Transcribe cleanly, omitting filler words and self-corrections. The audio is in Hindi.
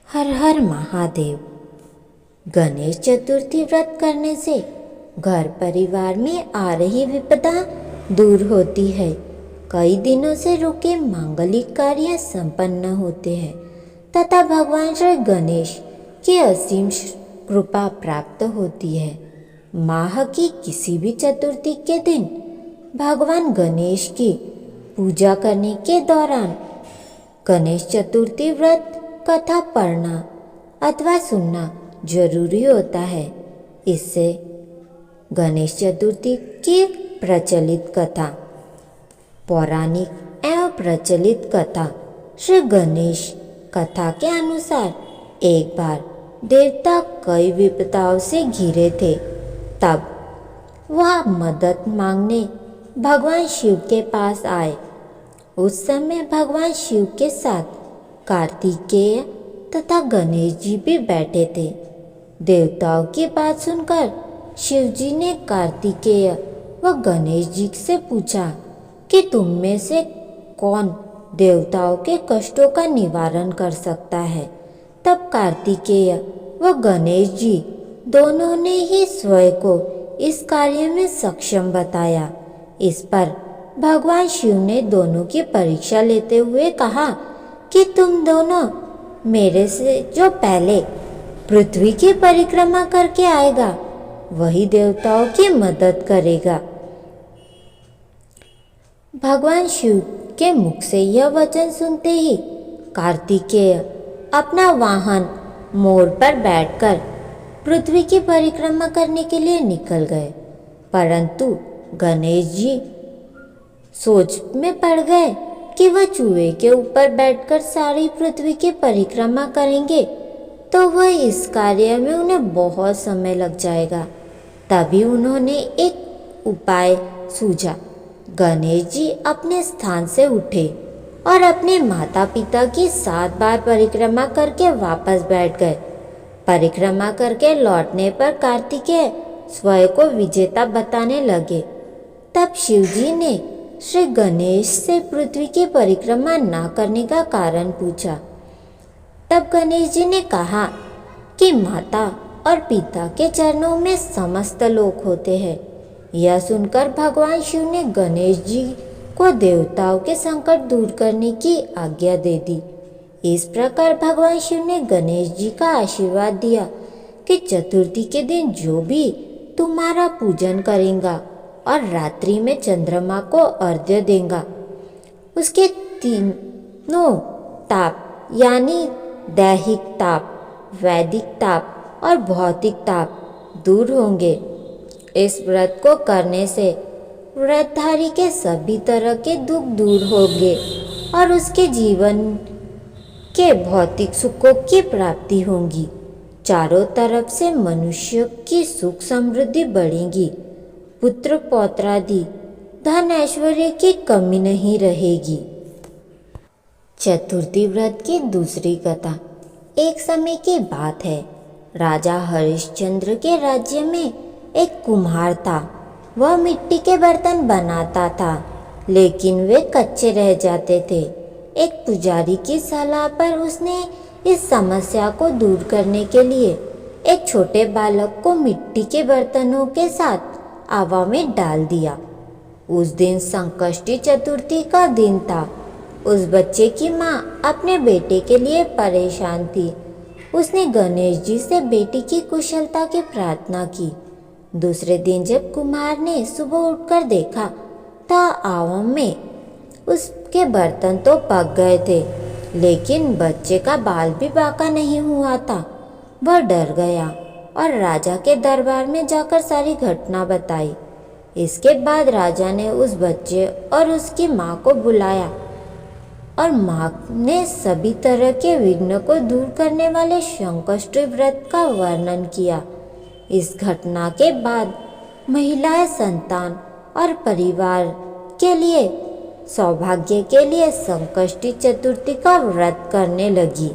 हर हर महादेव। गणेश चतुर्थी व्रत करने से घर परिवार में आ रही विपदा दूर होती है। कई दिनों से रुके मांगलिक कार्य संपन्न होते हैं तथा भगवान श्री गणेश की असीम कृपा प्राप्त होती है। माह की किसी भी चतुर्थी के दिन भगवान गणेश की पूजा करने के दौरान गणेश चतुर्थी व्रत कथा पढ़ना अथवा सुनना जरूरी होता है। इससे गणेश चतुर्थी की प्रचलित कथा, पौराणिक एवं प्रचलित कथा श्री गणेश कथा के अनुसार एक बार देवता कई विपदाओं से घिरे थे। तब वह मदद मांगने भगवान शिव के पास आए। उस समय भगवान शिव के साथ कार्तिकेय तथा गणेश जी भी बैठे थे। देवताओं की बात सुनकर शिव जी ने कार्तिकेय व गणेश जी से पूछा कि तुम में से कौन देवताओं के कष्टों का निवारण कर सकता है। तब कार्तिकेय व गणेश जी दोनों ने ही स्वयं को इस कार्य में सक्षम बताया। इस पर भगवान शिव ने दोनों की परीक्षा लेते हुए कहा कि तुम दोनों मेरे से जो पहले पृथ्वी की परिक्रमा करके आएगा वही देवताओं की मदद करेगा। भगवान शिव के मुख से यह वचन सुनते ही कार्तिकेय अपना वाहन मोर पर बैठकर पृथ्वी की परिक्रमा करने के लिए निकल गए, परंतु गणेश जी सोच में पड़ गए कि वह चूहे के ऊपर बैठकर सारी पृथ्वी की परिक्रमा करेंगे तो वह इस कार्य में उन्हें बहुत समय लग जाएगा। तभी उन्होंने एक उपाय सूझा। गणेश जी अपने स्थान से उठे और अपने माता पिता की 7 बार परिक्रमा करके वापस बैठ गए। परिक्रमा करके लौटने पर कार्तिकेय स्वयं को विजेता बताने लगे। तब शिव जी ने श्री गणेश से पृथ्वी की परिक्रमा न करने का कारण पूछा। तब गणेश जी ने कहा कि माता और पिता के चरणों में समस्त लोक होते हैं। यह सुनकर भगवान शिव ने गणेश जी को देवताओं के संकट दूर करने की आज्ञा दे दी। इस प्रकार भगवान शिव ने गणेश जी का आशीर्वाद दिया कि चतुर्थी के दिन जो भी तुम्हारा पूजन करेगा और रात्रि में चंद्रमा को अर्घ्य देगा, उसके तीनों ताप यानी दैहिक ताप, वैदिक ताप और भौतिक ताप दूर होंगे। इस व्रत को करने से व्रतधारी के सभी तरह के दुख दूर होंगे और उसके जीवन के भौतिक सुखों की प्राप्ति होगी। चारों तरफ से मनुष्य की सुख समृद्धि बढ़ेगी। पुत्र पौत्रादि धन ऐश्वर्य की कमी नहीं रहेगी। चतुर्थी व्रत की दूसरी कथा। एक समय की बात है, राजा हरिश्चंद्र के राज्य में एक कुम्हार था। वह मिट्टी के बर्तन बनाता था, लेकिन वे कच्चे रह जाते थे। एक पुजारी की सलाह पर उसने इस समस्या को दूर करने के लिए एक छोटे बालक को मिट्टी के बर्तनों के साथ आवा में डाल दिया। उस दिन संकष्टी चतुर्थी का दिन था। उस बच्चे की माँ अपने बेटे के लिए परेशान थी। उसने गणेश जी से बेटी की कुशलता की प्रार्थना की। दूसरे दिन जब कुम्हार ने सुबह उठकर देखा तो आवा में उसके बर्तन तो पक गए थे, लेकिन बच्चे का बाल भी बाका नहीं हुआ था। वह डर गया और राजा के दरबार में जाकर सारी घटना बताई। इसके बाद राजा ने उस बच्चे और उसकी माँ को बुलाया और माँ ने सभी तरह के विघ्न को दूर करने वाले संकष्टी व्रत का वर्णन किया। इस घटना के बाद महिलाएं संतान और परिवार के लिए सौभाग्य के लिए संकष्टी चतुर्थी का व्रत करने लगी।